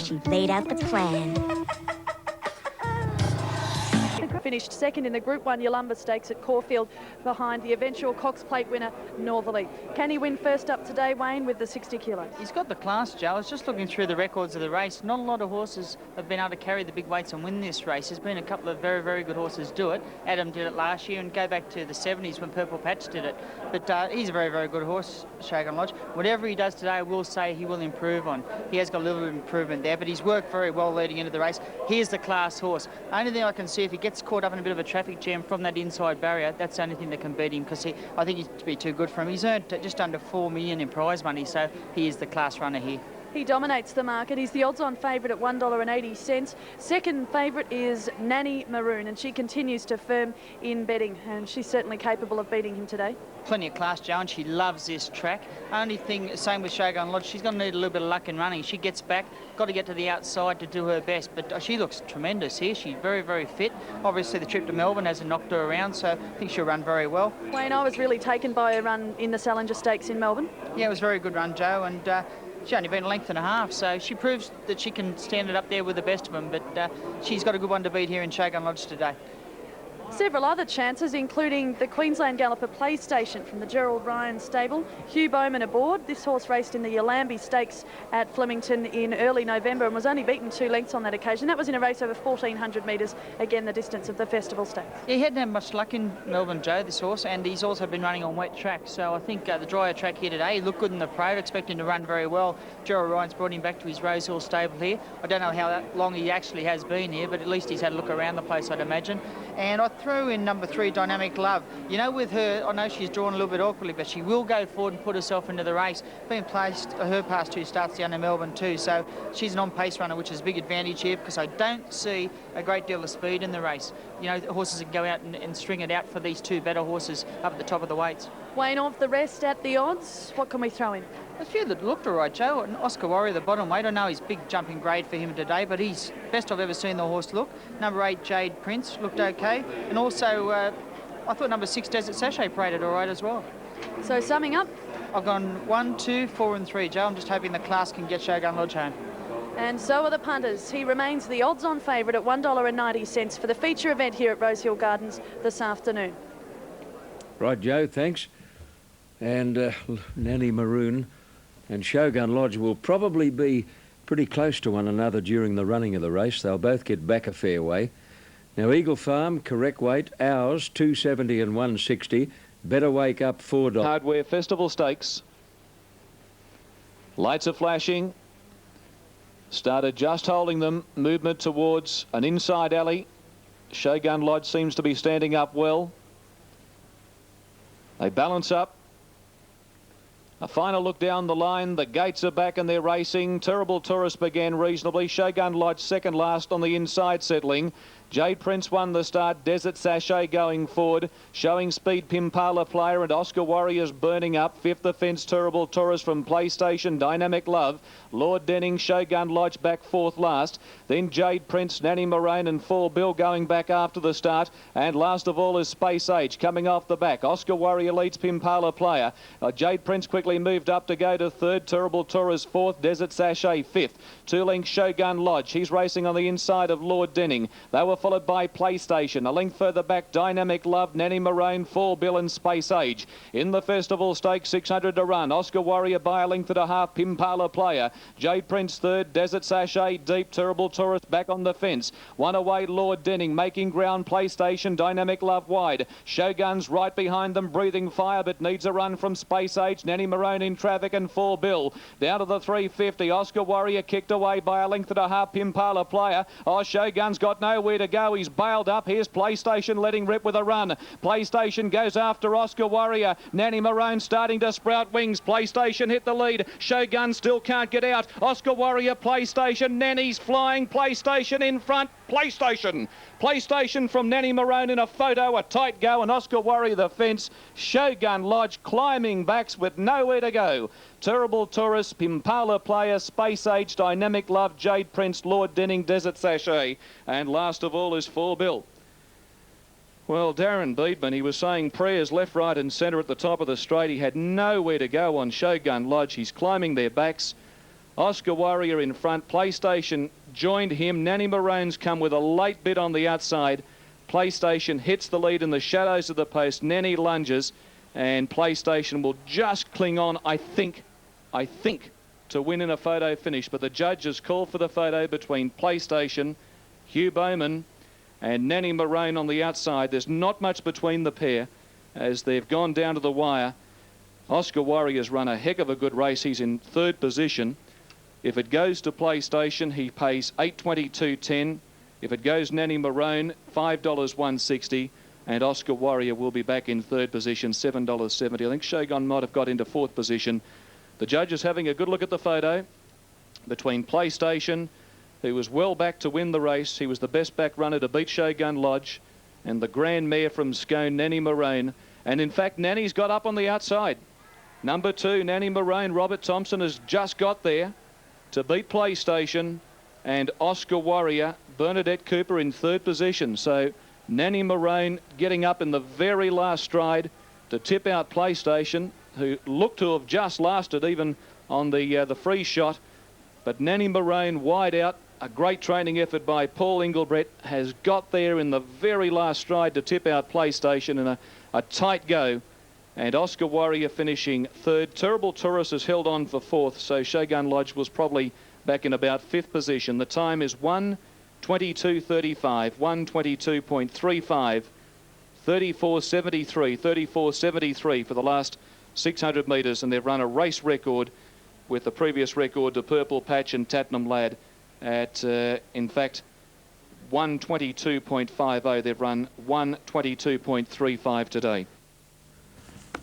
she laid out the plan. Finished second in the Group 1 Yalumba Stakes at Caulfield behind the eventual Cox Plate winner Northerly. Can he win first up today, Wayne, with the 60 kilos? He's got the class, Joe. I was just looking through the records of the race. Not a lot of horses have been able to carry the big weights and win this race. There's been a couple of very, very good horses do it. Adam did it last year, and go back to the 70s when Purple Patch did it. But he's a very, very good horse, Shogun Lodge. Whatever he does today, I will say he will improve on. He has got a little bit of improvement there, but he's worked very well leading into the race. Here's the class horse. Only thing I can see, if he gets caught up in a bit of a traffic jam from that inside barrier, that's the only thing that can beat him, because I think he'd be too good for him. He's earned just under $4 million in prize money, so he is the class runner here. He dominates the market. He's the odds-on favourite at $1.80. Second favourite is Nanny Maroon, and she continues to firm in betting, and she's certainly capable of beating him today. Plenty of class, Joe, and she loves this track. Only thing, same with Shogun Lodge, she's going to need a little bit of luck in running. She gets back, got to get to the outside to do her best, but she looks tremendous here. She's very, very fit. Obviously, the trip to Melbourne hasn't knocked her around, so I think she'll run very well. Wayne, I was really taken by her run in the Salinger Stakes in Melbourne. Yeah, it was a very good run, Joe, and she's only been a length and a half, so she proves that she can stand it up there with the best of them, but she's got a good one to beat here in Shogun Lodge today. Several other chances, including the Queensland Galloper PlayStation from the Gerald Ryan stable. Hugh Bowman aboard. This horse raced in the Yalumba Stakes at Flemington in early November and was only beaten 2 lengths on that occasion. That was in a race over 1,400 metres, again the distance of the Festival Stakes. Yeah, he hadn't had much luck in Melbourne, Joe, this horse, and he's also been running on wet track, so I think the drier track here today, he looked good in the parade. I expect him to run very well. Gerald Ryan's brought him back to his Rosehill stable here. I don't know how long he actually has been here, but at least he's had a look around the place, I'd imagine. And I threw in number 3, Dynamic Love. You know, with her, I know she's drawn a little bit awkwardly, but she will go forward and put herself into the race. Been placed her past 2 starts down in Melbourne too, so she's an on-pace runner, which is a big advantage here, because I don't see a great deal of speed in the race. You know, horses can go out and string it out for these 2 better horses up at the top of the weights. Wayne, of the rest at the odds, what can we throw in? A few that looked all right, Joe. And Oscar Warrior, the bottom weight, I know he's big jumping grade for him today, but he's best I've ever seen the horse look. Number 8, Jade Prince, looked okay. And also, I thought number 6, Desert Sachet, paraded all right as well. So summing up? I've gone 1, 2, 4 and 3, Joe. I'm just hoping the class can get Shogun Lodge home. And so are the punters. He remains the odds-on favourite at $1.90 for the feature event here at Rosehill Gardens this afternoon. Right, Joe, thanks. And Nanny Maroon and Shogun Lodge will probably be pretty close to one another during the running of the race. They'll both get back a fair way. Now, Eagle Farm, correct weight, ours, 270 and 160. Better Wake Up, $4. Hardware Festival Stakes. Lights are flashing. Started just holding them. Movement towards an inside alley. Shogun Lodge seems to be standing up well. They balance up. A final look down the line. The gates are back and they're racing. Terrible Tourist began reasonably. Shogun Lodge second last on the inside settling. Jade Prince won the start. Desert Sachet going forward. Showing speed, Pimpala Player and Oscar Warriors burning up. Fifth offence, Terrible Tourist from PlayStation, Dynamic Love. Lord Denning, Shogun Lodge back 4th last. Then Jade Prince, Nanny Moraine and 4 Bill going back after the start. And last of all is Space Age coming off the back. Oscar Warrior leads Pimpala Player. Jade Prince quickly moved up to go to 3rd. Terrible Tourist 4th. Desert Sachet 5th. 2 lengths Shogun Lodge. He's racing on the inside of Lord Denning. They were followed by PlayStation. A length further back, Dynamic Love, Nanny Moraine, 4 Bill and Space Age. In the Festival Stakes, 600 to run. Oscar Warrior by a length and a half, Pimpala Player. Jade Prince 3rd, Desert Sachet deep, Terrible Tourist back on the fence. 1 away, Lord Denning, making ground, PlayStation, Dynamic Love wide. Shogun's right behind them, breathing fire, but needs a run from Space Age. Nanny Moraine in traffic and 4 Bill. Down to the 350, Oscar Warrior kicked away by a length and a half, Pimpala Player. Oh, Shogun's got nowhere to go. He's bailed up. Here's PlayStation letting rip with a run. PlayStation goes after Oscar Warrior. Nanny Moraine starting to sprout wings. PlayStation hit the lead. Shogun still can't get out. Oscar Warrior, PlayStation. Nanny's flying. PlayStation in front. PlayStation. PlayStation from Nanny Moraine in a photo. A tight go and Oscar Warrior the fence. Shogun Lodge climbing backs with nowhere to go. Terrible Tourist, Pimpala Player, Space Age, Dynamic Love, Jade Prince, Lord Denning, Desert Sachet. And last of all is 4 Bill. Well, Darren Beedman, he was saying prayers left, right and centre at the top of the straight. He had nowhere to go on Shogun Lodge. He's climbing their backs. Oscar Warrior in front. PlayStation joined him. Nanny Maroon's come with a late bit on the outside. PlayStation hits the lead in the shadows of the post. Nanny lunges, and PlayStation will just cling on, I think, to win in a photo finish. But the judges call for the photo between PlayStation, Hugh Bowman, and Nanny Maroon on the outside. There's not much between the pair as they've gone down to the wire. Oscar Warrior's run a heck of a good race. He's in third position. If it goes to PlayStation, he pays $8.22.10. If it goes Nanny Maroon, $5.160. And Oscar Warrior will be back in third position, $7.70. I think Shogun might have got into fourth position. The judges having a good look at the photo between PlayStation, who was well back to win the race. He was the best back runner to beat Shogun Lodge, and the grand mare from Scone, Nanny Maroon. And in fact, Nanny's got up on the outside. Number 2, Nanny Maroon, Robert Thompson has just got there to beat PlayStation, and Oscar Warrior, Bernadette Cooper in third position. So Nanny Maroon getting up in the very last stride to tip out PlayStation, who looked to have just lasted even on the free shot. But Nanny Maroon wide out. A great training effort by Paul Engelbrett has got there in the very last stride to tip out PlayStation in a tight go. And Oscar Warrior finishing third. Terrible Tourist has held on for fourth, so Shogun Lodge was probably back in about fifth position. The time is 1:22.35, 1:22.35, 34.73 for the last 600 metres, and they've run a race record with the previous record to Purple Patch and Tatnam Lad at, in fact, 1:22.50. They've run 1:22.35 today.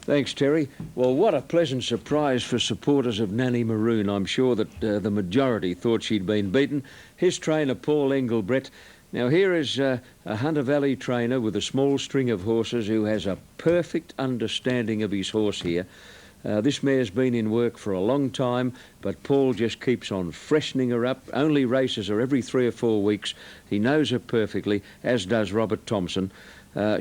Thanks, Terry. Well, what a pleasant surprise for supporters of Nanny Maroon. I'm sure that the majority thought she'd been beaten. His trainer, Paul Engelbrett. Now, here is a Hunter Valley trainer with a small string of horses who has a perfect understanding of his horse here. This mare's been in work for a long time, but Paul just keeps on freshening her up. Only races her every 3 or 4 weeks. He knows her perfectly, as does Robert Thompson.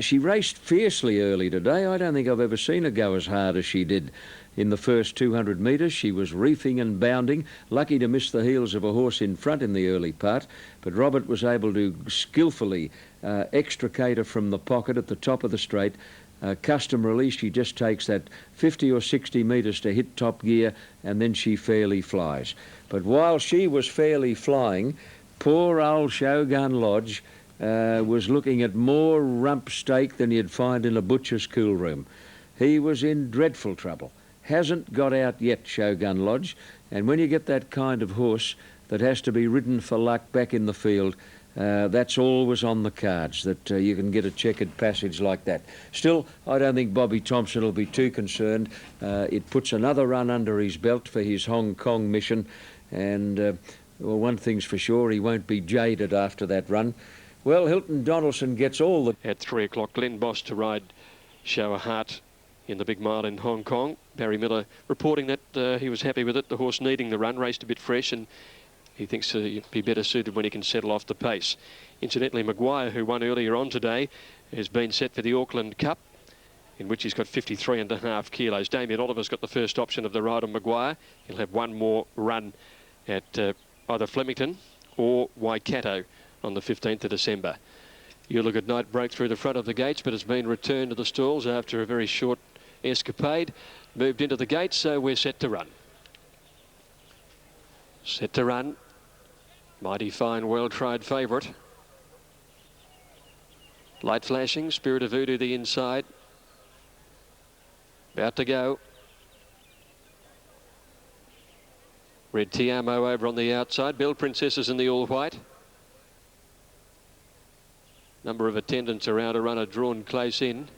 She raced fiercely early today. I don't think I've ever seen her go as hard as she did. In the first 200 metres, she was reefing and bounding, lucky to miss the heels of a horse in front in the early part, but Robert was able to skillfully extricate her from the pocket at the top of the straight. Custom release, she just takes that 50 or 60 metres to hit top gear, and then she fairly flies. But while she was fairly flying, poor old Shogun Lodge was looking at more rump steak than you'd find in a butcher's cool room. He was in dreadful trouble. Hasn't got out yet, Shogun Lodge, and when you get that kind of horse that has to be ridden for luck back in the field, that's always on the cards, that you can get a checkered passage like that. Still, I don't think Bobby Thompson will be too concerned. It puts another run under his belt for his Hong Kong mission, and well, one thing's for sure, he won't be jaded after that run. Well, Hilton Donaldson gets all the... At 3 o'clock, Glenn Boss to ride Show a Heart in the big mile in Hong Kong. Barry Miller reporting that he was happy with it. The horse needing the run, raced a bit fresh, and he thinks he'll be better suited when he can settle off the pace. Incidentally, Maguire, who won earlier on today, has been set for the Auckland Cup, in which he's got 53.5 kilos. Damien Oliver's got the first option of the ride on Maguire. He'll have one more run at either Flemington or Waikato on the 15th of December. You Look at Night broke through the front of the gates, but has been returned to the stalls after a very short escapade. Moved into the gates, so we're set to run. Set to run. Mighty Fine, well-tried favourite. Light flashing, Spirit of Voodoo the inside. About to go. Red Tiamo over on the outside. Belle Princess is in the all-white. Number of attendants around a runner drawn close in.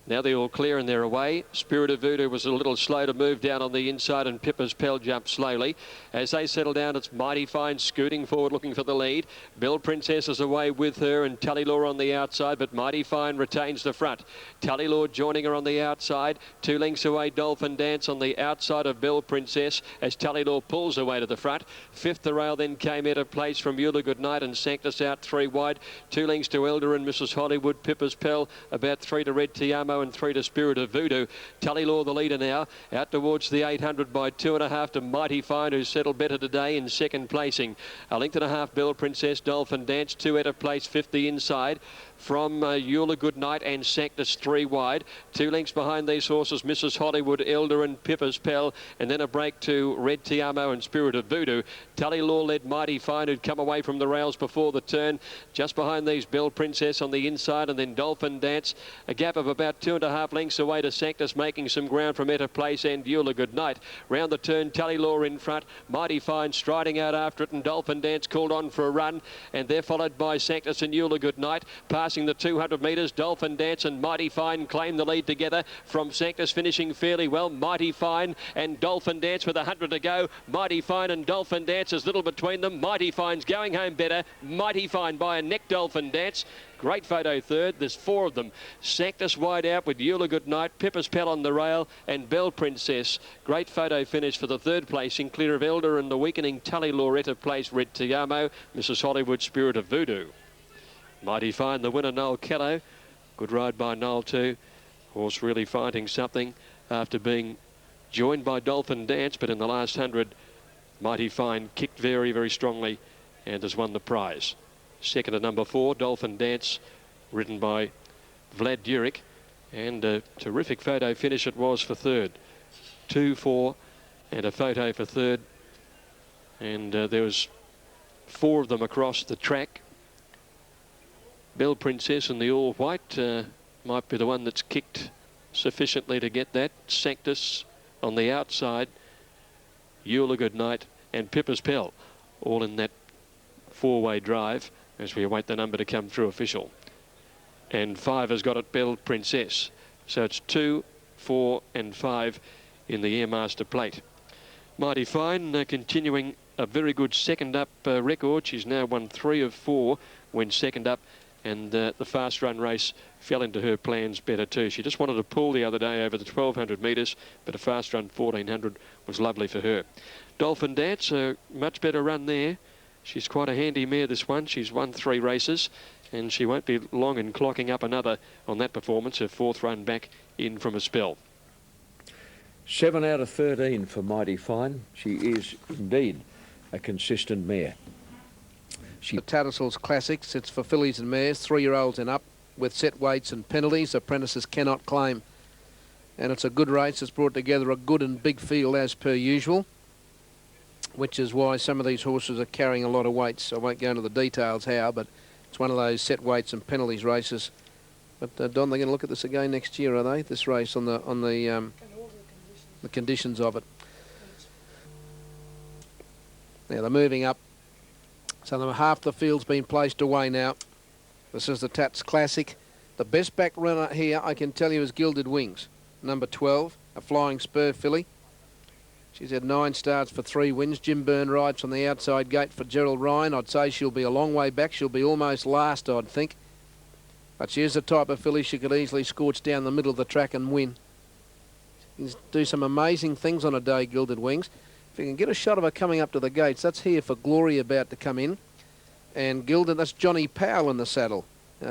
Now they're all clear and they're away. Spirit of Voodoo was a little slow to move down on the inside, and Pippa's Pell jumped slowly. As they settle down, it's Mighty Fine scooting forward looking for the lead. Belle Princess is away with her, and Tullylaw on the outside, but Mighty Fine retains the front. Tullylaw joining her on the outside. 2 lengths away, Dolphin Dance on the outside of Belle Princess as Tullylaw pulls away to the front. Fifth the rail then came into place from Eula Goodnight and Sanctus out 3 wide. 2 lengths to Elder and Mrs. Hollywood. Pippa's Pell about 3 to Red Tiamo Tiamo and 3 to Spirit of Voodoo. Tully Law the leader now, out towards the 800 by 2.5 to Mighty Fine, who's settled better today in second placing. A length and a half Bell Princess, Dolphin Dance, 2 out of place, 50 inside. From Eula Goodnight and Sanctus 3 wide. 2 lengths behind these horses, Mrs. Hollywood, Elder and Pippa's Pell, and then a break to Red Tiamo and Spirit of Voodoo. Tully Law led Mighty Fine, who'd come away from the rails before the turn. Just behind these, Bell Princess on the inside, and then Dolphin Dance. A gap of about 2.5 lengths away to Sanctus, making some ground from Etta Place and Eula Goodnight. Round the turn, Tully Law in front, Mighty Fine striding out after it, and Dolphin Dance called on for a run, and they're followed by Sanctus and Eula Goodnight. Passing the 200 metres, Dolphin Dance and Mighty Fine claim the lead together. From Sanctus finishing fairly well, Mighty Fine and Dolphin Dance with 100 to go. Mighty Fine and Dolphin Dance, is little between them. Mighty Fine's going home better. Mighty Fine by a neck, Dolphin Dance. Great photo third. There's 4 of them. Sanctus wide out with Eula Goodnight, Pippa's Pell on the rail, and Bell Princess. Great photo finish for the third placing, clear of Elder and the weakening Tully Loretta Place, Red Tiamo, Mrs. Hollywood, Spirit of Voodoo. Mighty Fine, the winner, Noel Kello. Good ride by Noel too. Horse really fighting something after being joined by Dolphin Dance, but in the last 100, Mighty Fine kicked very, very strongly and has won the prize. Second to number 4, Dolphin Dance, ridden by Vlad Durick, and a terrific photo finish it was for third. 2, 4, and a photo for third. And there was 4 of them across the track. Bell Princess and the all white might be the one that's kicked sufficiently to get that. Sanctus on the outside, Eula Goodnight and Pippa's Pell, all in that 4-way drive as we await the number to come through official. And 5 has got it, Bell Princess. So it's 2, 4 and 5 in the Airmaster plate. Mighty Fine continuing a very good second up record. She's now won 3 of 4 when second up. And the fast run race fell into her plans better too. She just wanted to pull the other day over the 1200 metres, but a fast run 1400 was lovely for her. Dolphin Dance, a much better run there. She's quite a handy mare, this one. She's won 3 races, and she won't be long in clocking up another on that performance, her 4th run back in from a spell. 7 out of 13 for Mighty Fine. She is indeed a consistent mare. The Tattersalls Classics, it's for fillies and mares, 3-year-olds and up, with set weights and penalties apprentices cannot claim. And it's a good race. It's brought together a good and big field as per usual, which is why some of these horses are carrying a lot of weights. I won't go into the details how, but it's one of those set weights and penalties races. But Don, they're going to look at this again next year, are they? This race on the conditions of it. Now they're moving up. So half the field's been placed away now. This is the Tats Classic. The best back runner here, I can tell you, is Gilded Wings, number 12, a Flying Spur filly. She's had 9 starts for 3 wins. Jim Byrne rides from the outside gate for Gerald Ryan. I'd say she'll be a long way back. She'll be almost last, I'd think. But she is the type of filly she could easily scorch down the middle of the track and win. She can do some amazing things on a day, Gilded Wings. If you can get a shot of her coming up to the gates, that's Here for Glory about to come in. And Gilded, that's Johnny Powell in the saddle.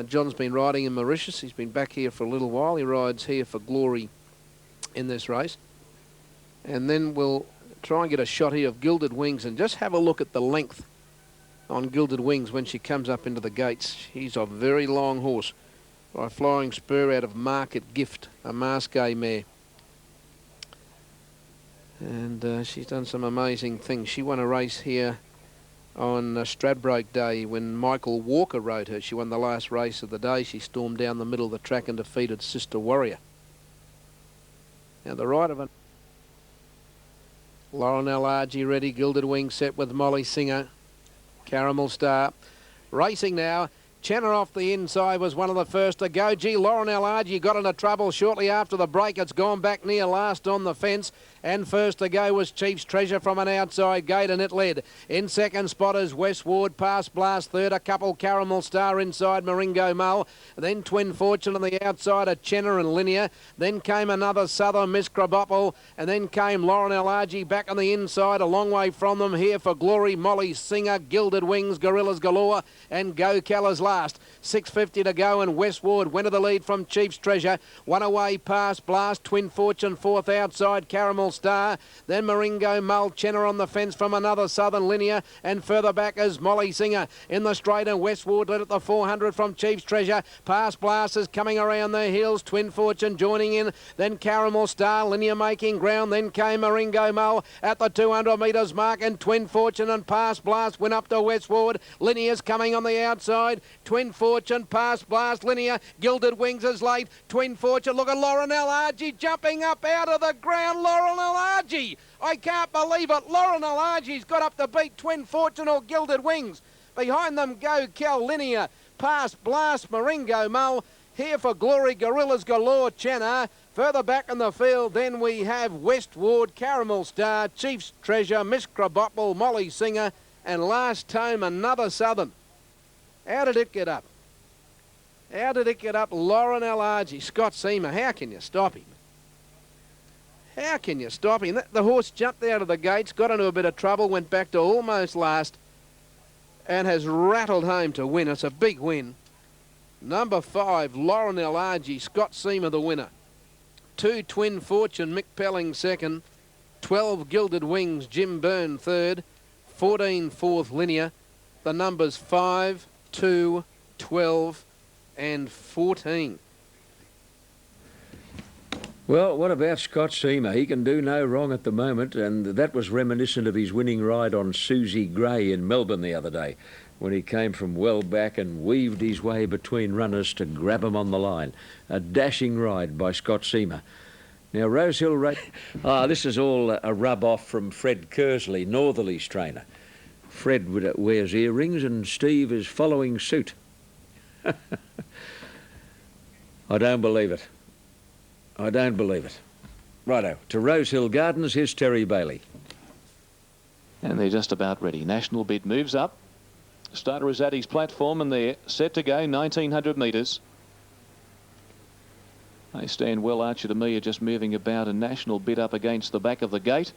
John's been riding in Mauritius. He's been back here for a little while. He rides Here for Glory in this race. And then we'll try and get a shot here of Gilded Wings and just have a look at the length on Gilded Wings when she comes up into the gates. She's a very long horse by Flying Spur out of Market Gift, a Masqué mare. And she's done some amazing things. She won a race here on Stradbroke Day when Michael Walker rode her. She won the last race of the day. She stormed down the middle of the track and defeated Sister Warrior. Now the right of it. Lauren L.R.G. ready. Gilded Wing set with Molly Singer. Caramel Star. Racing now. Channer off the inside was one of the first to go. Lauren L.R.G. got into trouble shortly after the break. It's gone back near last on the fence. And first to go was Chief's Treasure from an outside gate, and it led. In second spot is Westward, past Blast. Third, a couple Caramel Star inside Maringo Mull. Then Twin Fortune on the outside, a Chenna and Linear. Then came another Southern Miss Crabopple. And then came Lauren Elargi back on the inside, a long way from them. Here for Glory, Molly Singer, Gilded Wings, Gorillas Galore, and Go Callas last. 6.50 to go, and Westward went to the lead from Chief's Treasure. One away past Blast, Twin Fortune fourth outside, Caramel Star. Then Maringo Mull, Chenna on the fence from another Southern Linear, and further back is Molly Singer. In the straight, and Westward led at the 400 from Chief's Treasure. Past Blast is coming around the hills, Twin Fortune joining in. Then Caramel Star, Linear making ground. Then came Maringo Mull at the 200 metres mark, and Twin Fortune and Past Blast went up to Westward. Linear's coming on the outside. Twin Fortune, Past Blast, Linear. Gilded Wings is late. Twin Fortune, look at Lauren Elargi jumping up out of the ground. Lauren Elargi, I can't believe it. Lauren Elargi's got up to beat Twin Fortune or Gilded Wings. Behind them go Cal, Linear, Past Blast, Maringo Mull. Here for Glory, Gorillas Galore, Chenna. Further back in the field, then we have Westward, Caramel Star, Chief's Treasure, Miss Crabopple, Molly Singer, and last home another Southern. How did it get up? How did it get up? Lauren Elargi, Scott Seamer. How can you stop him? How can you stop him? The horse jumped out of the gates, got into a bit of trouble, went back to almost last, and has rattled home to win. It's a big win. Number 5, Lauren Elargi, Scott Seamer the winner. 2, Twin Fortune, Mick Pelling second. 12, Gilded Wings, Jim Byrne third. 14, fourth, Linear. The numbers 5, 2, 12 and 14. Well, what about Scott Seamer? He can do no wrong at the moment, and that was reminiscent of his winning ride on Susie Gray in Melbourne the other day, when he came from well back and weaved his way between runners to grab him on the line. A dashing ride by Scott Seamer. Now, Rosehill this is all a rub-off from Fred Kersley, Northerly's trainer. Fred wears earrings and Steve is following suit. I don't believe it. I don't believe it. Righto, to Rosehill Gardens, here's Terry Bailey. And they're just about ready. National Bid moves up. Starter is at his platform and they're set to go 1900 metres. They stand well. Archer to Me are just moving about, and National Bid up against the back of the gate.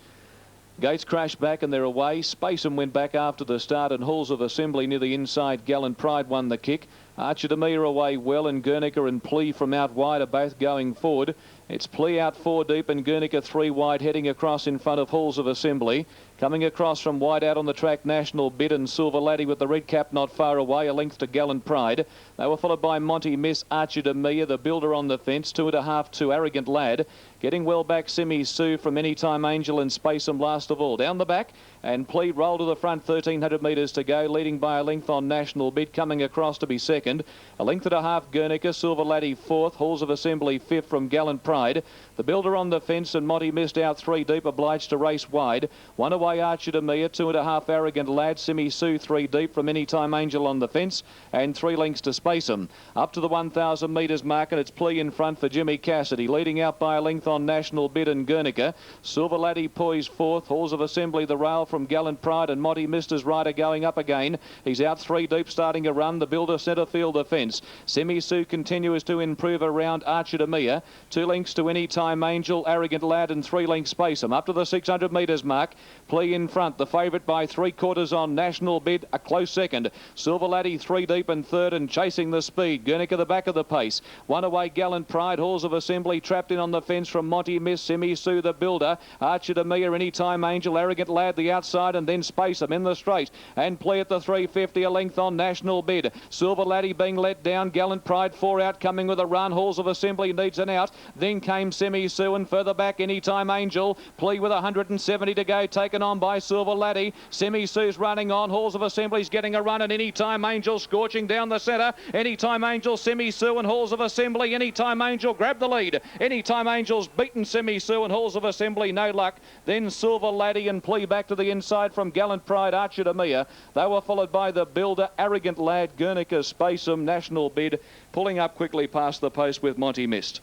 Gates crashed back and they're away. Spaceham went back after the start, and Halls of Assembly near the inside. Gallant Pride won the kick. Archer to Me are away well, and Guernica and Plea from out wide are both going forward. It's Plea out 4 deep and Guernica 3 wide, heading across in front of Halls of Assembly. Coming across from wide out on the track, National Bid and Silver Laddie with the red cap not far away, a length to Gallant Pride. They were followed by Monty Miss, Archer to Me, the builder on the fence, 2.5 to Arrogant Lad. Getting well back, Simi Sue from Anytime Angel and Spaceham last of all. Down the back, and Plea roll to the front, 1300 metres to go, leading by a length on National Bid, coming across to be second. A length and a half, Guernica, Silver Laddie fourth, Halls of Assembly fifth from Gallant Pride. The builder on the fence and Monty Missed out 3 deep, obliged to race wide. 1 away, Archer to Me, 2.5 Arrogant Lad, Simi Sue 3 deep from Anytime Angel on the fence, and 3 lengths to Spaceham. Up to the 1,000 metres mark, and it's Plea in front for Jimmy Cassidy, leading out by a length on National Bid and Guernica. Silver Laddie poised fourth, Halls of Assembly the rail from Gallant Pride, and Monty Missed his rider going up again. He's out 3 deep, starting a run. The builder centre field the fence. Simi Sue continues to improve around Archer to Me. 2 lengths to Anytime Angel, Arrogant Lad, and 3 lengths Spaceham. Up to the 600 metres mark. Plea in front, the favourite by 3/4 on National Bid, a close second. Silver Laddie 3 deep and third, and chasing the speed. Guernica the back of the pace. 1 away, Gallant Pride, Halls of Assembly trapped in on the fence from Monty Miss, Simi Sue the builder. Archer to Me, Anytime Angel, Arrogant Lad the outside, and then Spaceham in the straight. And Plea at the 350, a length on National Bid. Silver Laddie being let down. Gallant Pride 4 out, coming with a run. Halls of Assembly needs an out. Then came Simi Sue, and further back Anytime Angel. Plea with 170 to go, taken on by Silver Laddie. Simi Sue's running on. Halls of Assembly's getting a run, and Anytime Angel scorching down the centre. Anytime Angel, Simi Sue and Halls of Assembly. Anytime Angel grabbed the lead. Anytime Angel's beaten Simi Sue and Halls of Assembly, no luck. Then Silver Laddie and Plea back to the inside from Gallant Pride, Archer to Me. They were followed by the builder, Arrogant Lad, Guernica, Spaceham, National Bid, pulling up quickly past the post with Monty Missed.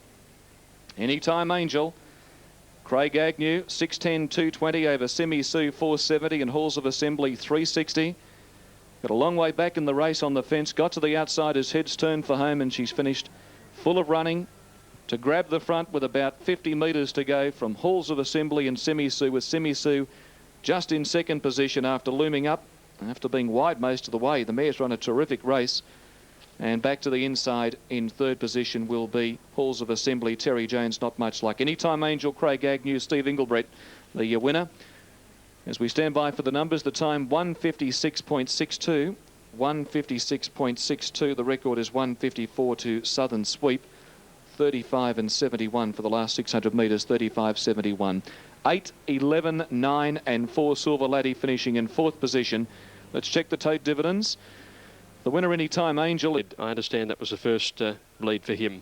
Anytime Angel Craig Agnew, 6'10", 220 over Simi Sue, 470, and Halls of Assembly, 360. Got a long way back in the race on the fence. Got to the outside as heads turned for home, and she's finished full of running to grab the front with about 50 metres to go from Halls of Assembly and Simi Sue, with Simi Sue just in second position after looming up, after being wide most of the way. The mare's run a terrific race. And back to the inside in third position will be Halls of Assembly. Terry Jones, not much like Anytime Angel, Craig Agnew, Steve Engelbrett, the winner. As we stand by for the numbers, the time 156.62. 156.62. The record is 154 to Southern Sweep. 35 and 71 for the last 600 metres. 35.71. 8, 11, 9 and 4 Silver Laddie finishing in fourth position. Let's check the tote dividends. The winner, Anytime Angel. I understand that was the first lead for him.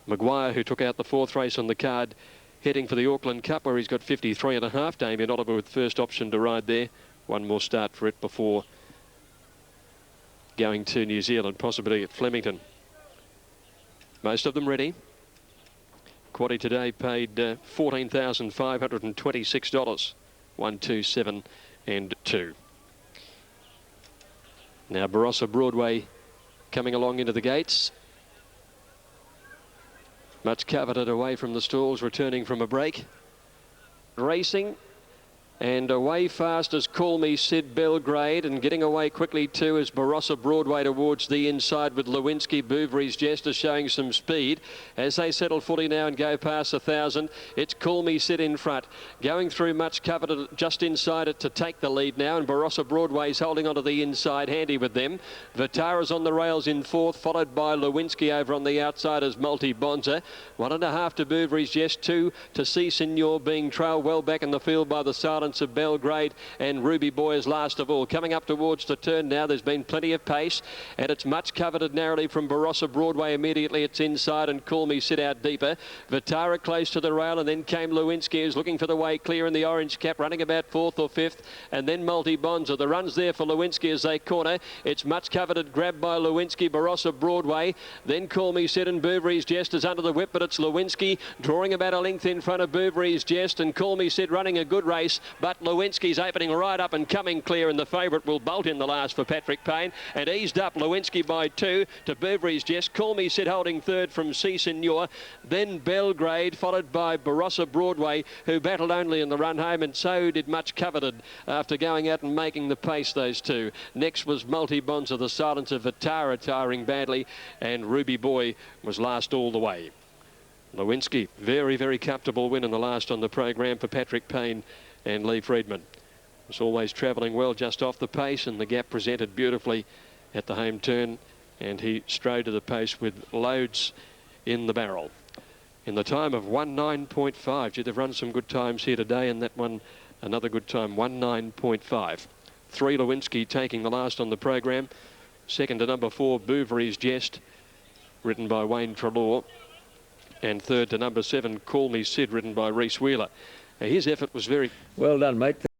Maguire, who took out the fourth race on the card, heading for the Auckland Cup, where he's got 53.5. Damien Oliver with first option to ride there. One more start for it before going to New Zealand, possibly at Flemington. Most of them ready. Quaddy today paid $14,526. 1, 2, 7 and 2. Now Barossa Broadway coming along into the gates. Much coveted away from the stalls, returning from a break. Racing. And away fast as Call Me Sid Belgrade, and getting away quickly too is Barossa Broadway towards the inside with Lewinsky. Bouvery's Jester showing some speed as they settle fully now and go past 1,000. It's Call Me Sid in front, going through much coveted just inside it to take the lead now, and Barossa Broadway's holding onto the inside, handy with them. Vitara's on the rails in fourth, followed by Lewinsky over on the outside as Multi Bonza. 1.5 to Bouvery's Jester, 2 to C Signor, being trailed well back in the field by the Silence of Belgrade, and Ruby Boy is last of all. Coming up towards the turn now, there's been plenty of pace, and it's much coveted narrowly from Barossa Broadway. Immediately it's inside, and Call Me Sit out deeper. Vitara close to the rail, and then came Lewinsky, who's looking for the way clear in the orange cap, running about fourth or fifth, and then Multi Bonza. The run's there for Lewinsky as they corner. It's much coveted, grabbed by Lewinsky. Barossa Broadway, then Call Me Sit, and Bouvery's Jest is under the whip, but it's Lewinsky drawing about a length in front of Bouvery's Jest, and Call Me Sit running a good race, but Lewinsky's opening right up and coming clear, and the favourite will bolt in the last for Patrick Payne, and eased up Lewinsky by 2 to Bouvery's Jest. Call Me Sit holding third from C Signor, then Belgrade, followed by Barossa Broadway, who battled only in the run home, and so did Much Coveted after going out and making the pace, those two. Next was Multi Bonza, the Silence of Vitara tiring badly, and Ruby Boy was last all the way. Lewinsky, very, very comfortable win in the last on the program for Patrick Payne and Lee Freedman. Was always travelling well just off the pace, and the gap presented beautifully at the home turn, and he strode to the pace with loads in the barrel. In the time of 1:09.5. Gee, they've run some good times here today, and that one another good time, 1:09.5. 3 Lewinsky taking the last on the program. Second to number 4 Bouvery's Jest, ridden by Wayne Treloar, and third to number 7 Call Me Sid, ridden by Reese Wheeler. His effort was very well done, mate.